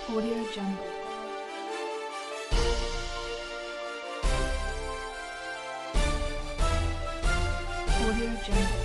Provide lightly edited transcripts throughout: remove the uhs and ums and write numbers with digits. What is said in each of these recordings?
Audio Jungle. Audio Jungle.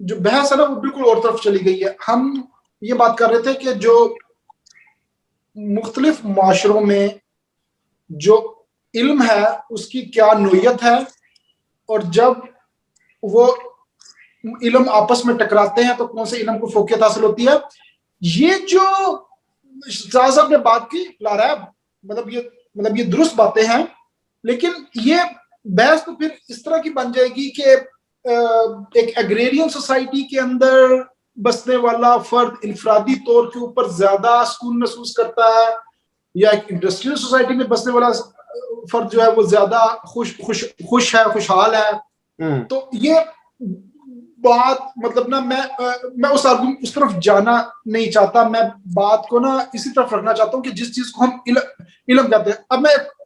جو بحث ہے نا وہ بالکل اور طرف چلی گئی ہے. ہم یہ بات کر رہے تھے کہ جو مختلف معاشروں میں جو علم ہے اس کی کیا نوعیت ہے, اور جب وہ علم آپس میں ٹکراتے ہیں تو کون سے علم کو فوقیت حاصل ہوتی ہے. یہ جو شاہ صاحب نے بات کی لا رہا ہے, مطلب یہ درست باتیں ہیں, لیکن یہ بحث تو پھر اس طرح کی بن جائے گی کہ ایک ایگریرین سوسائٹی کے اندر بسنے والا فرد انفرادی طور کے اوپر زیادہ سکون محسوس کرتا ہے, یا ایک انڈسٹریل سوسائٹی میں بسنے والا فرد جو ہے وہ زیادہ خوش ہے, خوشحال ہے. تو یہ بات مطلب نا میں اس طرف جانا نہیں چاہتا, میں بات کو نا اسی طرف رکھنا چاہتا ہوں کہ جس چیز کو ہم علم کہتے ہیں. اب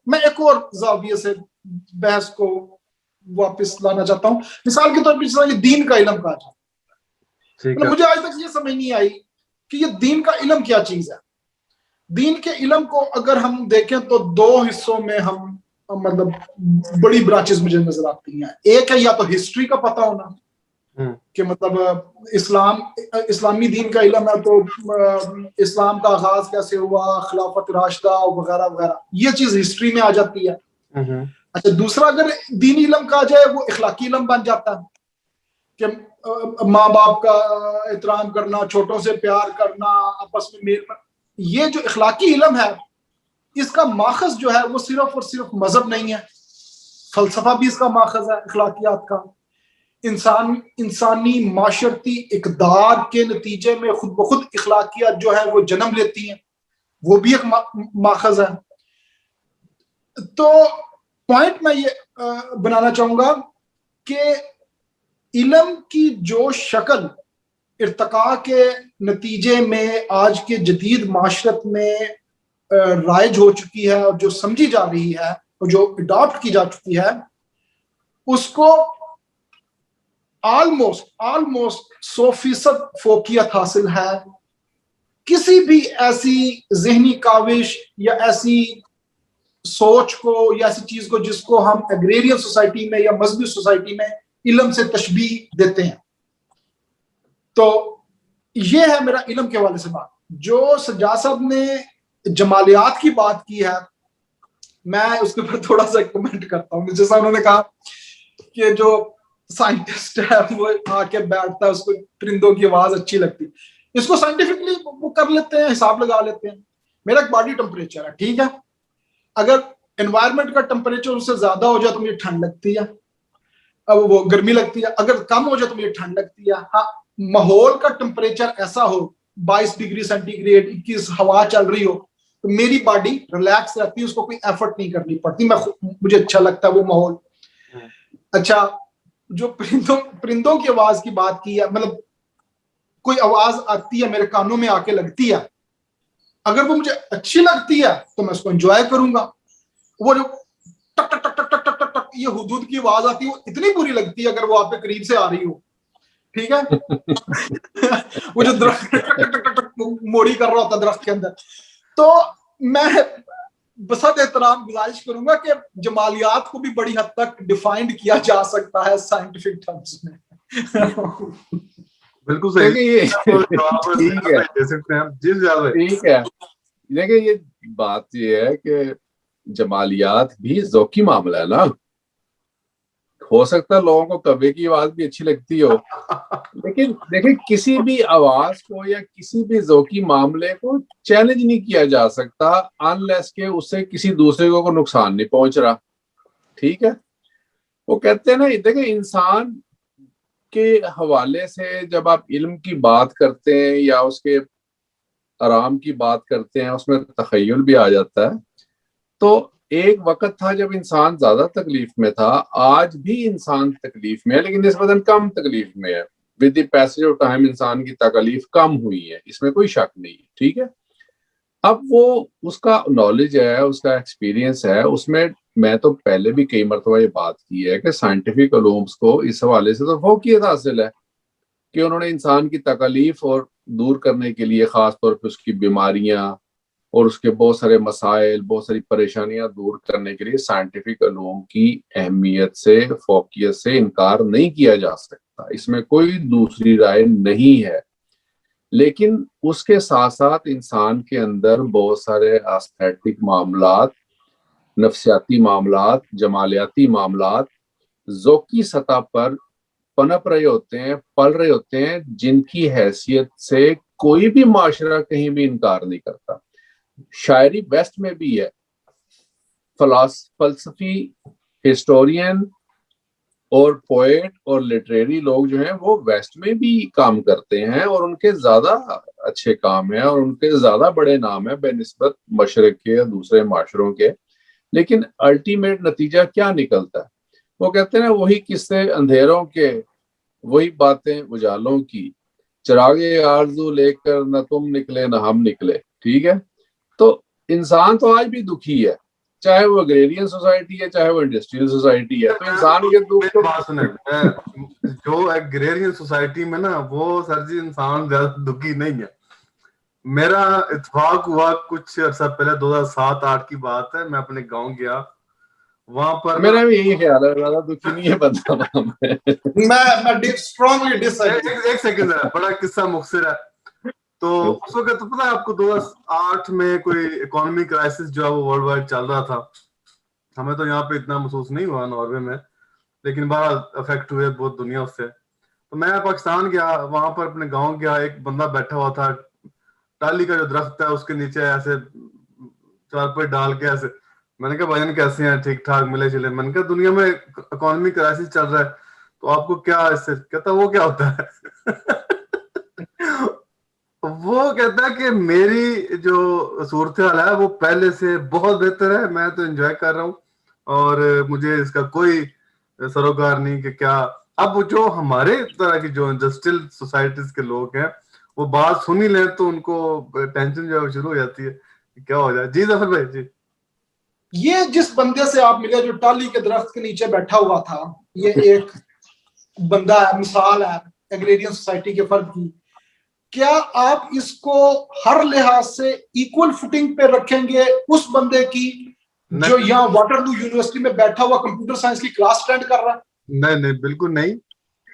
میں ایک اور زاویے سے بحث کو واپس لانا چاہتا ہوں. مثال کے طور پر یہ دین کا علم کہا جاتا ہے, مجھے آج تک یہ سمجھ نہیں آئی کہ یہ دین کا علم کیا چیز ہے. دین کے علم کو اگر ہم دیکھیں تو دو حصوں میں ہم مطلب بڑی برانچز مجھے نظر آتی ہیں. ایک ہے یا تو ہسٹری کا پتہ ہونا کہ مطلب اسلامی دین کا علم ہے تو اسلام کا آغاز کیسے ہوا, خلافت راشدہ وغیرہ وغیرہ, یہ چیز ہسٹری میں آ جاتی ہے. اچھا, دوسرا اگر دینی علم کہا جائے وہ اخلاقی علم بن جاتا ہے کہ ماں باپ کا احترام کرنا, چھوٹوں سے پیار کرنا, آپس میں میل. یہ جو اخلاقی علم ہے اس کا ماخذ جو ہے وہ صرف اور صرف مذہب نہیں ہے, فلسفہ بھی اس کا ماخذ ہے اخلاقیات کا. انسانی معاشرتی اقدار کے نتیجے میں خود بخود اخلاقیات جو ہے وہ جنم لیتی ہیں, وہ بھی ایک ماخذ ہے. تو پوائنٹ میں یہ بنانا چاہوں گا کہ علم کی جو شکل ارتقاء کے نتیجے میں آج کے جدید معاشرت میں رائج ہو چکی ہے اور جو سمجھی جا رہی ہے اور جو اڈاپٹ کی جا چکی ہے, اس کو آلموسٹ 100% فوقیت حاصل ہے. کسی بھی ایسی ذہنی کاوش یا ایسی سوچ کو یا ایسی چیز کو جس کو ہم ایگریرین سوسائٹی میں یا مذہبی سوسائٹی میں علم سے تشبیہ دیتے ہیں. تو یہ ہے میرا علم کے حوالے سے بات. جو سجاد صاحب نے جمالیات کی بات کی ہے, میں اس کے اوپر تھوڑا سا کمنٹ کرتا ہوں. جیسا انہوں نے کہا کہ جو سائنٹسٹ ہے وہ آ کے بیٹھتا ہے, اس کو پرندوں کی آواز اچھی لگتی, اس کو سائنٹیفکلی وہ کر لیتے ہیں, حساب لگا لیتے ہیں. میرا ایک باڈی ٹمپریچر ہے, ٹھیک ہے, اگر انوائرمنٹ کا ٹمپریچر اس سے زیادہ ہو جائے تو مجھے ٹھنڈ لگتی ہے, اب وہ گرمی لگتی ہے. اگر کم ہو جائے تو مجھے ٹھنڈ لگتی ہے. ہاں, ماحول کا ٹمپریچر ایسا ہو 22 ڈگری سینٹی گریڈ 21 ہوا چل رہی ہو تو میری باڈی ریلیکس رہتی ہے, اس کو کوئی ایفرٹ نہیں کرنی پڑتی, مجھے اچھا لگتا ہے وہ ماحول. اچھا, جو پرندوں کی آواز کی بات کی ہے, مطلب کوئی آواز آتی ہے میرے کانوں میں آ کے لگتی ہے, اگر وہ مجھے اچھی لگتی ہے تو میں اس کو انجوائے کروں گا. وہ جو ٹک ٹک ٹک ٹک ٹک ٹک ٹک ٹک یہ حدود کی آواز آتی ہے وہ اتنی بری لگتی ہے اگر وہ آپ کے قریب سے آ رہی ہو, ٹھیک ہے. وہ جو درخت ٹک ٹک ٹک ٹک ٹک موڑی کر رہا ہوتا ہے درخت کے اندر, تو میں بسط احترام گزارش کروں گا کہ جمالیات کو بھی بڑی حد تک ڈیفائنڈ کیا جا سکتا ہے سائنٹیفک ٹرمز میں. بالکل صحیح, ٹھیک ہے. دیکھیں یہ بات یہ ہے کہ جمالیات بھی ذوقی معاملہ ہے نا. ہو سکتا ہے لوگوں کو کبے کی آواز بھی اچھی لگتی ہو, لیکن دیکھیں کسی بھی آواز کو یا کسی بھی ذوقی معاملے کو چیلنج نہیں کیا جا سکتا انلیس کہ اس سے کسی دوسرے کو نقصان نہیں پہنچ رہا. ٹھیک ہے, وہ کہتے ہیں نا, دیکھیں انسان کے حوالے سے جب آپ علم کی بات کرتے ہیں یا اس کے آرام کی بات کرتے ہیں, اس میں تخیل بھی آ جاتا ہے. تو ایک وقت تھا جب انسان زیادہ تکلیف میں تھا, آج بھی انسان تکلیف میں ہے لیکن نسبتاً کم تکلیف میں ہے. With the passage of time انسان کی تکلیف کم ہوئی ہے, اس میں کوئی شک نہیں ہے. ٹھیک ہے, اب وہ اس کا نالج ہے, اس کا ایکسپیرینس ہے, اس میں تو پہلے بھی کئی مرتبہ یہ بات کی ہے کہ سائنٹیفک علومز کو اس حوالے سے تو فوقیت حاصل ہے کہ انہوں نے انسان کی تکلیف اور دور کرنے کے لیے, خاص طور پہ اس کی بیماریاں اور اس کے بہت سارے مسائل, بہت ساری پریشانیاں دور کرنے کے لیے سائنٹیفک علوم کی اہمیت سے, فوقیت سے انکار نہیں کیا جا سکتا. کرتا, اس میں کوئی دوسری رائے نہیں ہے. لیکن اس کے ساتھ ساتھ انسان کے اندر بہت سارے ایستھیٹک معاملات, نفسیاتی معاملات, جمالیاتی معاملات ذوقی سطح پر پنپ رہے ہوتے ہیں, پل رہے ہوتے ہیں, جن کی حیثیت سے کوئی بھی معاشرہ کہیں بھی انکار نہیں کرتا. شاعری ویسٹ میں بھی ہے, فلسفی, ہسٹورین اور پوئٹ اور لٹریری لوگ جو ہیں وہ ویسٹ میں بھی کام کرتے ہیں, اور ان کے زیادہ اچھے کام ہیں اور ان کے زیادہ بڑے نام ہیں بہ نسبت مشرق کے یا دوسرے معاشروں کے. لیکن الٹیمیٹ نتیجہ کیا نکلتا ہے؟ وہ کہتے ہیں وہی قصے اندھیروں کے, وہی باتیں اجالوں کی, چراغے آرزو لے کر نہ تم نکلے نہ ہم نکلے. ٹھیک ہے, تو انسان تو آج بھی دکھی ہے, چاہے وہ اگریرین سوسائٹی ہے چاہے وہ انڈسٹریل سوسائٹی ہے. تو انسان کے دکھ تو بات سنیں, جو اگریرین سوسائٹی میں نا وہ سر جی انسان زیادہ دکھی نہیں ہے. میرا اتفاق ہوا کچھ عرصہ پہلے, 2007-8 کی بات ہے, میں اپنے گاؤں گیا, وہاں پر میرا بھی یہی خیال ہے, زیادہ دکھی نہیں ہے بندہ وہاں میں. اسٹرانگلی ڈس ایگری. ایک سیکنڈ ہے, بڑا قصہ مختصر ہے. تو اس وقت تو پتا ہے آپ کو 2008 میں کوئی اکانومی کرائسس جو ہے وہ ورلڈ وائڈ چل رہا تھا. ہمیں تو یہاں پہ اتنا محسوس نہیں ہوا ناروے میں, لیکن بڑا افیکٹ ہوئے بہت دنیا اس سے. تو میں پاکستان گیا, وہاں پر اپنے گاؤں گیا, ایک بندہ بیٹھا ہوا تھا, ٹالی کا جو درخت ہے اس کے نیچے ایسے چارپائی ڈال کے ایسے. میں نے کہا بھائیان کیسے ہیں, ٹھیک ٹھاک ملے جلے. میں نے کہا دنیا میں اکانومی کرائسس چل رہا ہے تو آپ کو کیا اس سے, کہتا وہ کیا ہوتا ہے وہ کہتا ہے کہ میری جو صورتحال ہے وہ پہلے سے بہت بہتر ہے, میں تو انجوائے کر رہا ہوں اور مجھے اس کا کوئی سروکار نہیں کہ کیا. اب جو ہمارے طرح کی جو انڈسٹریل سوسائٹیز کے لوگ ہیں وہ بات سنی لیں تو ان کو ٹینشن جو ہے شروع ہو جاتی ہے کیا ہو جائے. جی ظفر بھائی. جی یہ جس بندے سے آپ ملے جو ٹالی کے درخت کے نیچے بیٹھا ہوا تھا, یہ ایک بندہ ہے, مثال ہے ایگریرین سوسائٹی کے فرد کی. کیا آپ اس کو ہر لحاظ سے ایکول فوٹنگ پہ رکھیں گے اس بندے کی جو یہاں واٹرلو یونیورسٹی میں بیٹھا ہوا کمپیوٹر سائنس کی کلاس اٹینڈ کر رہا ہے؟ نہیں بالکل نہیں.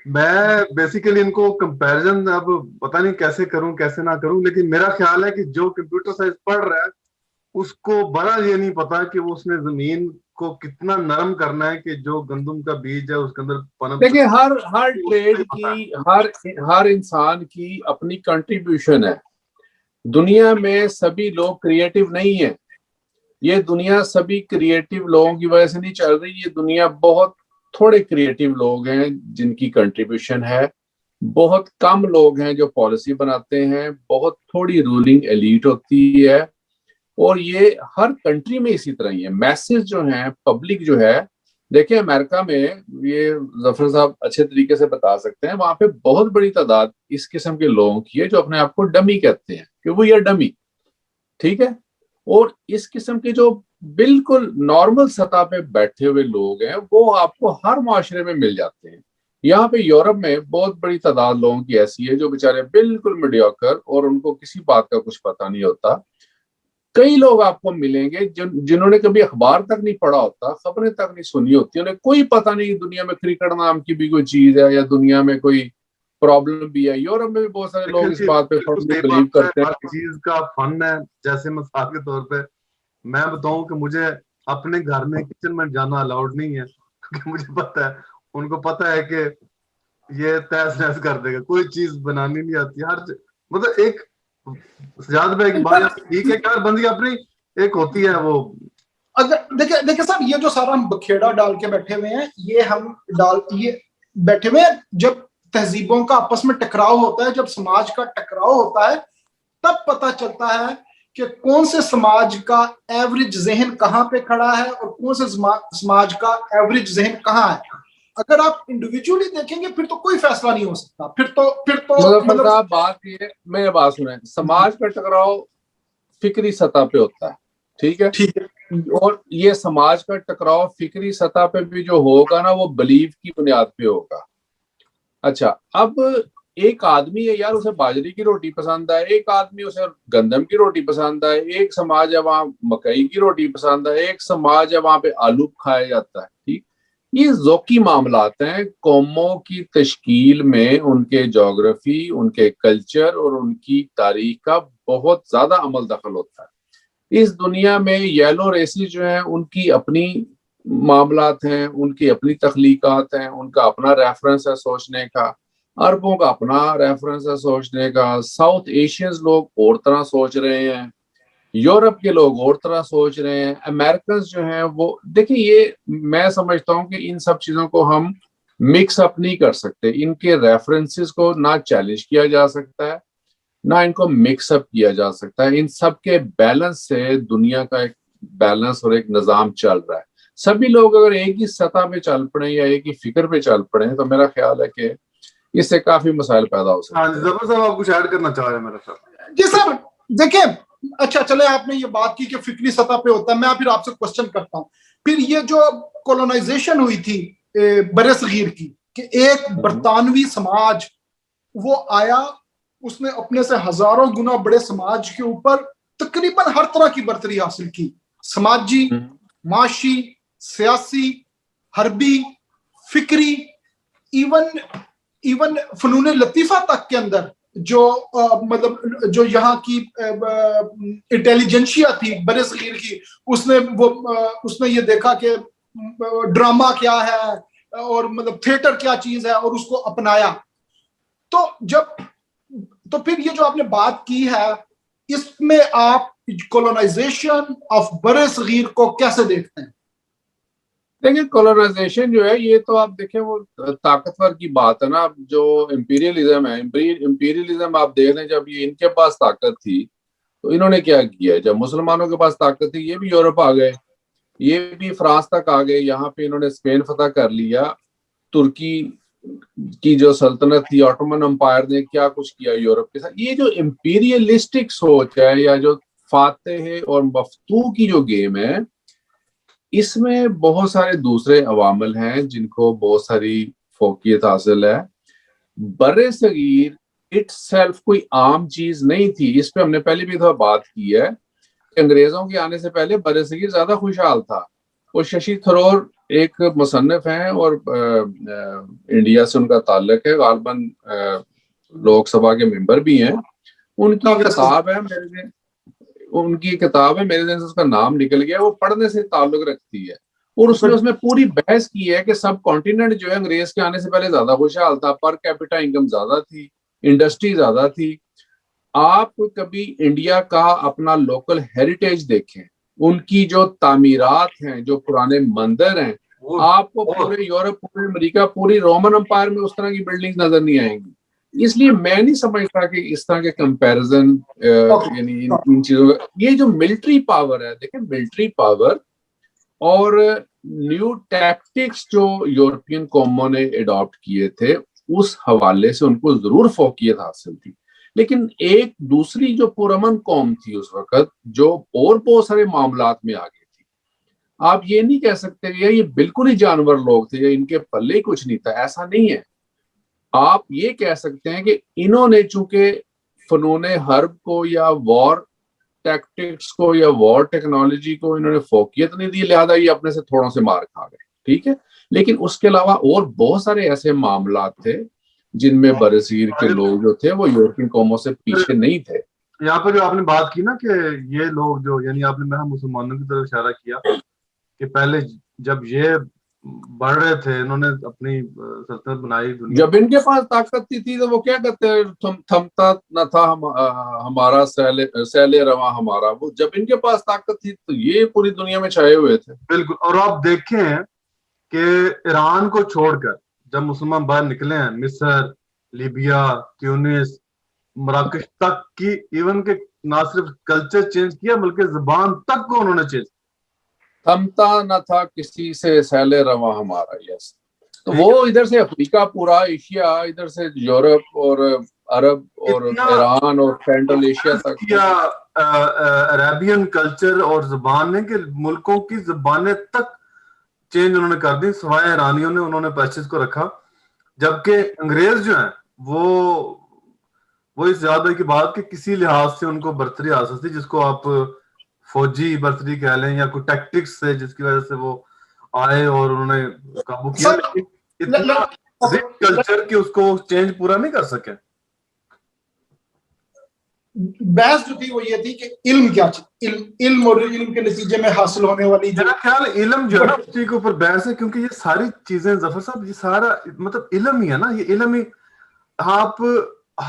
میں بیسیکلی ان کو کمپیرزن اب پتہ نہیں کیسے کروں کیسے نہ کروں, لیکن میرا خیال ہے کہ جو کمپیوٹر سائنس پڑھ رہا ہے اس کو بڑا یہ نہیں پتا کہ وہ اس نے زمین کو کتنا نرم کرنا ہے کہ جو گندم کا بیج ہے اس کے اندر پنپ. دیکھیں ہر ٹریڈ کی, ہر انسان کی اپنی کنٹریبیوشن ہے. دنیا میں سبھی لوگ کریٹو نہیں ہیں, یہ دنیا سبھی کریٹو لوگوں کی وجہ سے نہیں چل رہی. یہ دنیا بہت تھوڑے کریٹو لوگ ہیں جن کی کنٹریبیوشن ہے, بہت کم لوگ ہیں جو پالیسی بناتے ہیں, بہت تھوڑی رولنگ ایلیٹ ہوتی ہے, اور یہ ہر کنٹری میں اسی طرح ہی ہے. میسز جو ہیں, پبلک جو ہے, دیکھیں امریکہ میں, یہ ظفر صاحب اچھے طریقے سے بتا سکتے ہیں, وہاں پہ بہت بڑی تعداد اس قسم کے لوگوں کی ہے جو اپنے آپ کو ڈمی کہتے ہیں کہ وہ یہ ڈمی. ٹھیک ہے, اور اس قسم کے جو بالکل نارمل سطح پہ بیٹھے ہوئے لوگ ہیں وہ آپ کو ہر معاشرے میں مل جاتے ہیں. یہاں پہ یورپ میں بہت بڑی تعداد لوگوں کی ایسی ہے جو بیچارے بالکل میڈیوکر اور ان کو کسی بات کا کچھ پتہ نہیں ہوتا. کئی لوگ آپ کو ملیں گے جنہوں نے کبھی اخبار تک نہیں پڑھا ہوتا, خبریں تک نہیں سنی ہوتی, انہیں کوئی پتہ نہیں دنیا میں کرکٹ نام کی بھی کوئی چیز ہے یا دنیا میں کوئی پرابلم بھی ہے. یورپ میں بھی بہت سارے لوگ اس بات پہ بلیو کرتے ہیں. ہر چیز کا فن ہے. جیسے مثال کے طور پہ میں بتاؤں کہ مجھے اپنے گھر میں کچن میں جانا الاؤڈ نہیں ہے کیونکہ مجھے پتا ہے, ان کو پتا ہے کہ یہ تیز نیز کر دے گا, کوئی چیز بنانی نہیں آتی. ہر مطلب ایک سجاد بھائی کی بات ٹھیک ہے کہ ہر بندی اپنی ایک ہوتی ہے وہ. دیکھیں صاحب, یہ جو سارا ہم بکھیڑا ڈال کے بیٹھے ہوئے ہیں, یہ بیٹھے ہوئے ہیں جب تہذیبوں کا آپس میں ٹکراؤ ہوتا ہے, جب سماج کا ٹکراؤ ہوتا ہے تب پتہ چلتا ہے کہ کون سے سماج کا ایوریج ذہن کہاں پہ کھڑا ہے اور کون سے سماج کا ایوریج ذہن کہاں ہے. اگر آپ انڈیویجولی دیکھیں گے پھر تو کوئی فیصلہ نہیں ہو سکتا. پھر تو مطلب بات یہ, میں بات سنیں, سماج کا ٹکراؤ فکری سطح پہ ہوتا ہے. ٹھیک ہے, اور یہ سماج کا ٹکراؤ فکری سطح پہ بھی جو ہوگا نا وہ بلیف کی بنیاد پہ ہوگا. اچھا, اب ایک آدمی ہے یار, اسے باجری کی روٹی پسند ہے, ایک آدمی اسے گندم کی روٹی پسند ہے, ایک سماج ہے وہاں مکئی کی روٹی پسند ہے, ایک سماج ہے وہاں پہ آلو کھایا جاتا ہے. ٹھیک, یہ ذوقی معاملات ہیں. قوموں کی تشکیل میں ان کے جغرافی، ان کے کلچر اور ان کی تاریخ کا بہت زیادہ عمل دخل ہوتا ہے. اس دنیا میں یلو ریسز جو ہیں ان کی اپنی معاملات ہیں، ان کی اپنی تخلیقات ہیں، ان کا اپنا ریفرنس ہے سوچنے کا. عربوں کا اپنا ریفرنس ہے سوچنے کا. ساؤتھ ایشینز لوگ اور طرح سوچ رہے ہیں، یورپ کے لوگ اور طرح سوچ رہے ہیں. امریکنز جو ہیں وہ دیکھیں، یہ میں سمجھتا ہوں کہ ان سب چیزوں کو ہم مکس اپ نہیں کر سکتے. ان کے ریفرنسز کو نہ چیلنج کیا جا سکتا ہے، نہ ان کو مکس اپ کیا جا سکتا ہے. ان سب کے بیلنس سے دنیا کا ایک بیلنس اور ایک نظام چل رہا ہے. سبھی لوگ اگر ایک ہی سطح پہ چل پڑے یا ایک ہی فکر پہ چل پڑے تو میرا خیال ہے کہ اس سے کافی مسائل پیدا ہو سکتے ہیں. ہاں جی، ظفر صاحب آپ کچھ ایڈ کرنا چاہ رہے ہیں میرے ساتھ؟ جی سر دیکھیں، اچھا چلے آپ نے یہ بات کی کہ فکری سطح پہ ہوتا ہے، میں پھر آپ سے کوشچن کرتا ہوں. پھر یہ جو کولونائزیشن ہوئی تھی بر صغیر کی، کہ ایک برطانوی سماج وہ آیا، اس نے اپنے سے ہزاروں گنا بڑے سماج کے اوپر تقریباً ہر طرح کی برتری حاصل کی، سماجی، معاشی، سیاسی، حربی، فکری، ایون فنون لطیفہ تک کے اندر جو مطلب جو یہاں کی انٹیلیجنشیا تھی بر صغیر کی، اس نے یہ دیکھا کہ ڈرامہ کیا ہے اور مطلب تھیٹر کیا چیز ہے اور اس کو اپنایا. تو پھر یہ جو آپ نے بات کی ہے، اس میں آپ کولونائزیشن آف بر صغیر کو کیسے دیکھتے ہیں؟ دیکھیں کولونائزیشن جو ہے یہ تو آپ دیکھیں وہ طاقتور کی بات ہے نا. اب جو امپیریلزم ہے، امپیریلزم آپ دیکھ رہے ہیں، جب یہ ان کے پاس طاقت تھی تو انہوں نے کیا کیا؟ جب مسلمانوں کے پاس طاقت تھی، یہ بھی یورپ آ گئے، یہ بھی فرانس تک آ گئے، یہاں پہ انہوں نے اسپین فتح کر لیا. ترکی کی جو سلطنت تھی، آٹومن امپائر نے کیا کچھ کیا یورپ کے ساتھ. یہ جو امپیریلسٹک سوچ ہے یا جو فاتح اور مفتوح کی جو گیم ہے، اس میں بہت سارے دوسرے عوامل ہیں جن کو بہت ساری فوقیت حاصل ہے. بر صغیر اٹ سیلف کوئی عام چیز نہیں تھی. اس پہ ہم نے پہلے بھی دفعہ بات کی ہے کہ انگریزوں کے آنے سے پہلے بر صغیر زیادہ خوشحال تھا. اور ششی تھرور ایک مصنف ہیں اور انڈیا سے ان کا تعلق ہے، غالباً لوک سبھا کے ممبر بھی ہیں. ان کی کتاب ہے میرے ذہن سے اس کا نام نکل گیا، وہ پڑھنے سے تعلق رکھتی ہے. اور اس میں پوری بحث کی ہے کہ سب کانٹیننٹ جو ہے انگریز کے آنے سے پہلے زیادہ خوشحال تھا، پر کیپٹا انکم زیادہ تھی، انڈسٹری زیادہ تھی. آپ کبھی انڈیا کا اپنا لوکل ہیریٹیج دیکھیں، ان کی جو تعمیرات ہیں، جو پرانے مندر ہیں، آپ کو پورے یورپ، پورے امریکہ، پوری رومن امپائر میں اس طرح کی بلڈنگ نظر نہیں آئیں گی. اس لیے میں نہیں سمجھتا کہ اس طرح کے کمپیریزن یعنی ان چیزوں کا. یہ جو ملٹری پاور ہے، دیکھیں ملٹری پاور اور نیو ٹیکٹکس جو یورپین قوموں نے اڈاپٹ کیے تھے، اس حوالے سے ان کو ضرور فوقیت حاصل تھی. لیکن ایک دوسری جو پرامن قوم تھی اس وقت، جو اور بہت سارے معاملات میں آگے تھی. آپ یہ نہیں کہہ سکتے کہ یہ بالکل ہی جانور لوگ تھے یا ان کے پلے ہی کچھ نہیں تھا، ایسا نہیں ہے. آپ یہ کہہ سکتے ہیں کہ انہوں نے چونکہ فنون حرب کو یا وار ٹیکٹکس کو یا وار ٹیکنالوجی کو انہوں نے فوقیت نہیں دی، لہذا یہ اپنے سے تھوڑوں سے مار کھا گئے، ٹھیک ہے. لیکن اس کے علاوہ اور بہت سارے ایسے معاملات تھے جن میں برصغیر کے لوگ جو تھے وہ یورپین قوموں سے پیچھے نہیں تھے. یہاں پہ جو آپ نے بات کی نا کہ یہ لوگ جو، یعنی آپ نے میں مسلمانوں کی طرف اشارہ کیا کہ پہلے جب یہ بڑھ رہے تھے، انہوں نے اپنی سلطنت بنائی دنیا، جب ان کے پاس طاقت تھی تو وہ کیا کہتے ہیں، تھمتا نہ تھا ہمارا سیل رواں ہمارا. وہ جب ان کے پاس طاقت تھی تو یہ پوری دنیا میں چھائے ہوئے تھے. بالکل. اور آپ دیکھیں کہ ایران کو چھوڑ کر جب مسلمان باہر نکلے ہیں، مصر، لیبیا، تیونس، مراکش تک کی، ایون کہ نہ صرف کلچر چینج کیا بلکہ زبان تک کو انہوں نے چینج کیا. تھمتا نہ تھا کسی سے سیل رواں ہمارا. یس. تو وہ ادھر سے افریقہ پورا، ایشیا، ادھر سے یورپ اور عرب اور ایران اور سینٹرل ایشیا تک. عربین کلچر اور زبان نے کہ ملکوں کی زبانیں تک چینج انہوں نے کر دی، سوائے ایرانیوں نے انہوں نے پیچز کو رکھا. جبکہ انگریز جو ہیں وہ اس زیادہ کی بات کہ کسی لحاظ سے ان کو برتری حاصل تھی، جس کو آپ فوجی برتری کہہ لیں یا کوئی ٹیکٹکس سے، جس کی وجہ سے وہ آئے اور انہوں نے قابو کیا، سر لیکن اتنا کلچر کہ اس کو چینج پورا نہیں کر سکے. بحث جو تھی وہ یہ تھی کہ علم کیا چیز، علم اور علم کے نتیجے میں حاصل ہونے والی جو میرا خیال علم جو ہے نا اسی کے اوپر بحث ہے، کیونکہ یہ ساری چیزیں ظفر صاحب یہ سارا مطلب علم ہی ہے نا، یہ علم ہی. آپ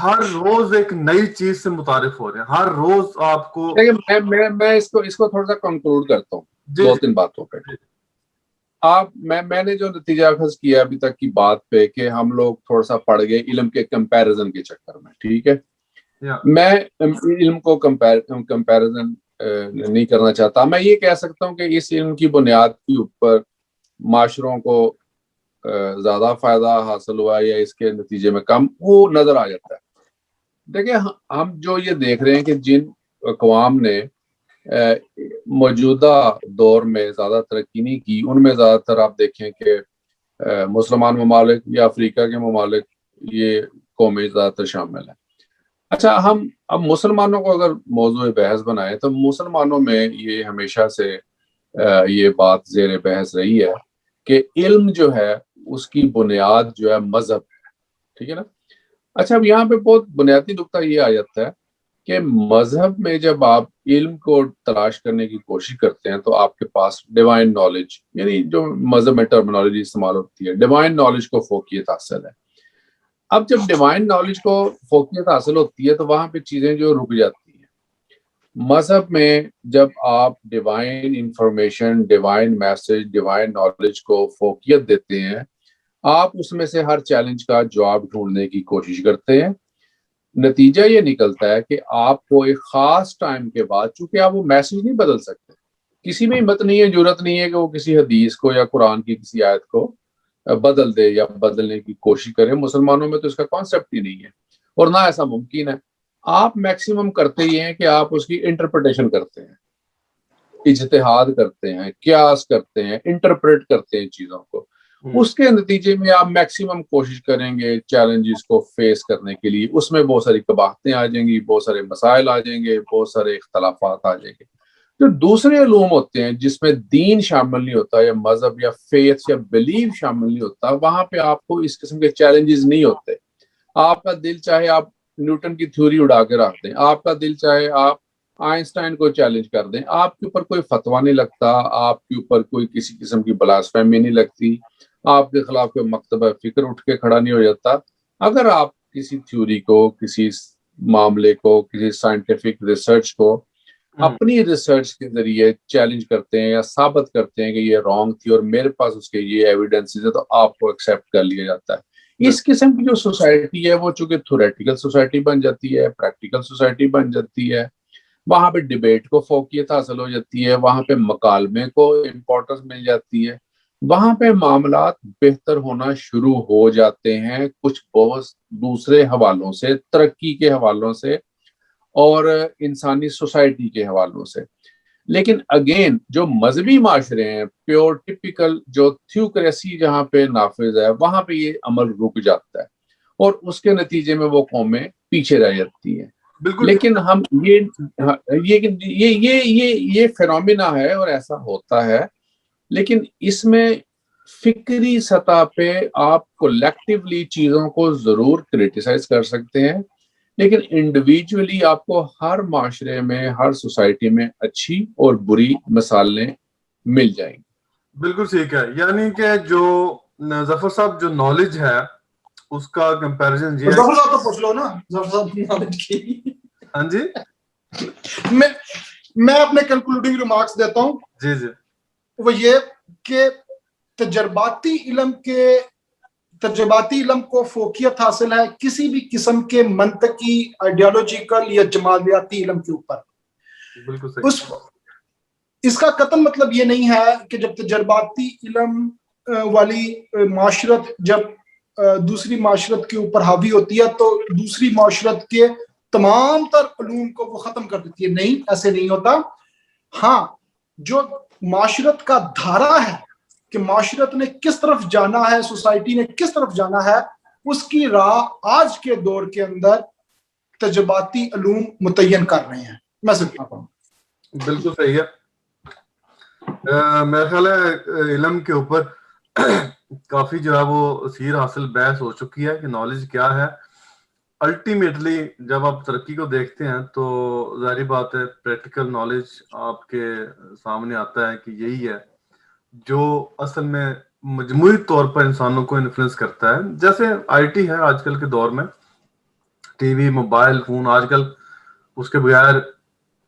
ہر روز ایک نئی چیز سے متعارف ہو رہے ہیں، ہر روز آپ کو. میں اس کو تھوڑا سا کنکلوڈ کرتا ہوں دو تین باتوں پہ. میں نے جو نتیجہ اخذ کیا ابھی تک کی بات پہ کہ ہم لوگ تھوڑا سا پڑ گئے علم کے کمپیریزن کے چکر میں، ٹھیک ہے. میں علم کو کمپیریزن نہیں کرنا چاہتا. میں یہ کہہ سکتا ہوں کہ اس علم کی بنیاد کے اوپر معاشروں کو زیادہ فائدہ حاصل ہوا یا اس کے نتیجے میں کم، وہ نظر آ جاتا ہے. دیکھیں ہم جو یہ دیکھ رہے ہیں کہ جن اقوام نے موجودہ دور میں زیادہ ترقی نہیں کی، ان میں زیادہ تر آپ دیکھیں کہ مسلمان ممالک یا افریقہ کے ممالک یہ قومیں زیادہ تر شامل ہیں. اچھا، ہم اب مسلمانوں کو اگر موضوع بحث بنائیں تو مسلمانوں میں یہ ہمیشہ سے یہ بات زیر بحث رہی ہے کہ علم جو ہے اس کی بنیاد جو ہے مذہب ہے، ٹھیک ہے نا. اچھا، اب یہاں پہ بہت بنیادی نقطہ یہ آ جاتا ہے کہ مذہب میں جب آپ علم کو تلاش کرنے کی کوشش کرتے ہیں تو آپ کے پاس ڈیوائن نالج، یعنی جو مذہب میں ٹرمینالوجی استعمال ہوتی ہے، ڈیوائن نالج کو فوقیت حاصل ہے. اب جب ڈیوائن نالج کو فوقیت حاصل ہوتی ہے تو وہاں پہ چیزیں جو رک جاتی ہیں. مذہب میں جب آپ divine information, divine message, divine knowledge کو فوقیت دیتے ہیں، آپ اس میں سے ہر چیلنج کا جواب ڈھونڈنے کی کوشش کرتے ہیں. نتیجہ یہ نکلتا ہے کہ آپ کو ایک خاص ٹائم کے بعد، چونکہ آپ وہ میسج نہیں بدل سکتے، کسی میں ہمت نہیں ہے، جرات نہیں ہے کہ وہ کسی حدیث کو یا قرآن کی کسی آیت کو بدل دے یا بدلنے کی کوشش کرے. مسلمانوں میں تو اس کا کانسیپٹ ہی نہیں ہے اور نہ ایسا ممکن ہے. آپ میکسیمم کرتے ہی ہیں کہ آپ اس کی انٹرپریٹیشن کرتے ہیں، اجتہاد کرتے ہیں، قیاس کرتے ہیں، انٹرپریٹ کرتے ہیں چیزوں کو. اس کے نتیجے میں آپ میکسیمم کوشش کریں گے چیلنجز کو فیس کرنے کے لیے. اس میں بہت ساری قباحتیں آ جائیں گی، بہت سارے مسائل آ جائیں گے، بہت سارے اختلافات آ جائیں گے. جو دوسرے علوم ہوتے ہیں جس میں دین شامل نہیں ہوتا یا مذہب یا فیتھ یا بلیف شامل نہیں ہوتا، وہاں پہ آپ کو اس قسم کے چیلنجز نہیں ہوتے. آپ کا دل چاہے آپ نیوٹن کی تھیوری اڑا کے رکھ دیں، آپ کا دل چاہے آپ آئنسٹائن کو چیلنج کر دیں، آپ کے اوپر کوئی فتویٰ نہیں لگتا، آپ کے اوپر کوئی کسی قسم کی بلاسفیمی نہیں لگتی، آپ کے خلاف کوئی مکتبہ فکر اٹھ کے کھڑا نہیں ہو جاتا. اگر آپ کسی تھیوری کو، کسی معاملے کو، کسی سائنٹیفک ریسرچ کو اپنی ریسرچ کے ذریعے چیلنج کرتے ہیں یا ثابت کرتے ہیں کہ یہ رانگ تھی اور میرے پاس اس کے یہ ایویڈنسز ہے، تو آپ کو ایکسیپٹ کر لیا جاتا ہے. اس قسم کی جو سوسائٹی ہے وہ چونکہ تھیوریٹیکل سوسائٹی بن جاتی ہے، پریکٹیکل سوسائٹی بن جاتی ہے. وہاں پہ ڈیبیٹ کو فوقیت حاصل ہو جاتی ہے، وہاں پہ مکالمے کو امپورٹنس مل جاتی ہے، وہاں پہ معاملات بہتر ہونا شروع ہو جاتے ہیں کچھ بہت دوسرے حوالوں سے، ترقی کے حوالوں سے اور انسانی سوسائٹی کے حوالوں سے. لیکن اگین جو مذہبی معاشرے ہیں، پیور ٹپیکل جو تھیوکریسی جہاں پہ نافذ ہے، وہاں پہ یہ عمل رک جاتا ہے اور اس کے نتیجے میں وہ قومیں پیچھے رہ جاتی ہیں. لیکن ہم یہ فینومینا ہے اور ایسا ہوتا ہے، لیکن اس میں فکری سطح پہ آپ کولیکٹیولی چیزوں کو ضرور کریٹیسائز کر سکتے ہیں، لیکن انڈیویجولی آپ کو ہر معاشرے میں، ہر سوسائٹی میں اچھی اور بری مثالیں مل جائیں گی. بالکل ٹھیک ہے. یعنی کہ جو ظفر صاحب جو نالج ہے اس کا کمپیریزن یہ ہے. ظفر صاحب تو پوچھ لو نا، ظفر صاحب کی نالج کی. ہاں جی، میں اپنے کنکلوڈنگ ریمارکس دیتا ہوں. جی جی. وہ یہ کہ تجرباتی علم کو فوقیت حاصل ہے کسی بھی قسم کے منطقی، آئیڈیالوجیکل یا جمالیاتی علم کے اوپر. بالکل صحیح. اس کا قطعاً مطلب یہ نہیں ہے کہ جب تجرباتی علم والی معاشرت جب دوسری معاشرت کے اوپر حاوی ہوتی ہے تو دوسری معاشرت کے تمام تر علوم کو وہ ختم کر دیتی ہے. نہیں، ایسے نہیں ہوتا. ہاں، جو معاشرت کا دھارا ہے کہ معاشرت نے کس طرف جانا ہے، سوسائٹی نے کس طرف جانا ہے، اس کی راہ آج کے دور کے اندر تجرباتی علوم متعین کر رہے ہیں. میں سمجھتا ہوں. بالکل صحیح ہے. میرا خیال ہے علم کے اوپر کافی جو ہے وہ اثیر حاصل بحث ہو چکی ہے کہ نالج کیا ہے. الٹیمیٹلی جب آپ ترقی کو دیکھتے ہیں تو ظاہری بات ہے پریکٹیکل نالج آپ کے سامنے آتا ہے کہ یہی ہے جو اصل میں مجموعی طور پر انسانوں کو انفلوئنس کرتا ہے. جیسے آئی ٹی ہے آج کل کے دور میں, ٹی وی, موبائل فون, آج کل اس کے بغیر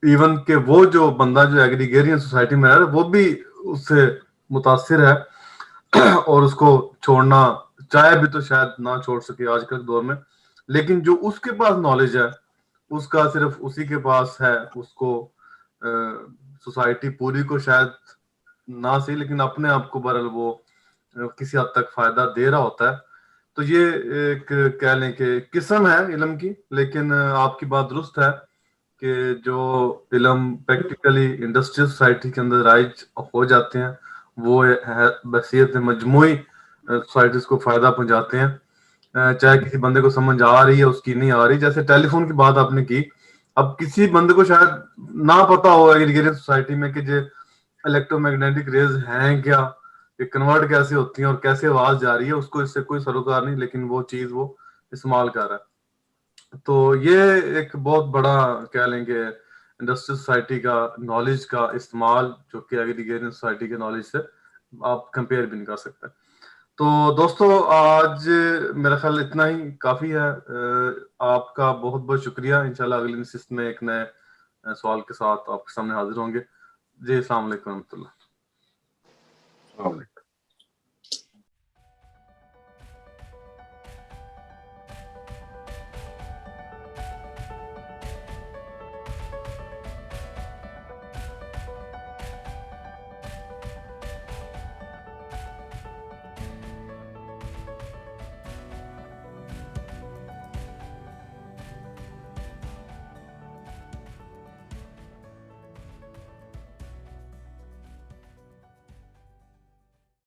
ایون کہ وہ جو بندہ جو ایگریگیرین سوسائٹی میں ہے وہ بھی اس سے متاثر ہے اور اس کو چھوڑنا چاہے بھی تو شاید نہ چھوڑ سکے آج کل کے دور میں. لیکن جو اس کے پاس نالج ہے اس کا صرف اسی کے پاس ہے, اس کو سوسائٹی پوری کو شاید نہ صحیح لیکن اپنے آپ کو برل وہ کسی حد تک فائدہ دے رہا ہوتا ہے. تو یہ ایک کہہ لیں کہ قسم ہے علم کی. لیکن آپ کی بات درست ہے کہ جو علم پریکٹیکلی انڈسٹریل سوسائٹی کے اندر رائج ہو جاتے ہیں وہ بحیثیت مجموعی سوسائٹیز کو فائدہ پہنچاتے ہیں, چاہے کسی بندے کو سمجھ آ رہی ہے اس کی نہیں آ رہی. جیسے ٹیلی فون کی بات آپ نے کی, اب کسی بندے کو شاید نہ پتا ہو ایگریگیٹڈ سوسائٹی میں کہ جو الیکٹرو میگنیٹک ریز ہیں کیا, یہ کنورٹ کیسے ہوتی ہیں اور کیسے آواز جا رہی ہے, اس کو اس سے کوئی سروکار نہیں لیکن وہ چیز وہ استعمال کر رہا ہے. تو یہ ایک بہت بڑا کہہ لیں کہ انڈسٹریل سوسائٹی کا نالج کا استعمال جو کہ ایگریگیٹڈ سوسائٹی کے نالج سے آپ کمپیئر بھی نہیں کر سکتے. تو دوستو آج میرا خیال اتنا ہی کافی ہے. آپ کا بہت بہت شکریہ. انشاءاللہ اگلی نشست میں ایک نئے سوال کے ساتھ آپ کے سامنے حاضر ہوں گے. جی السلام علیکم ورحمۃ اللہ.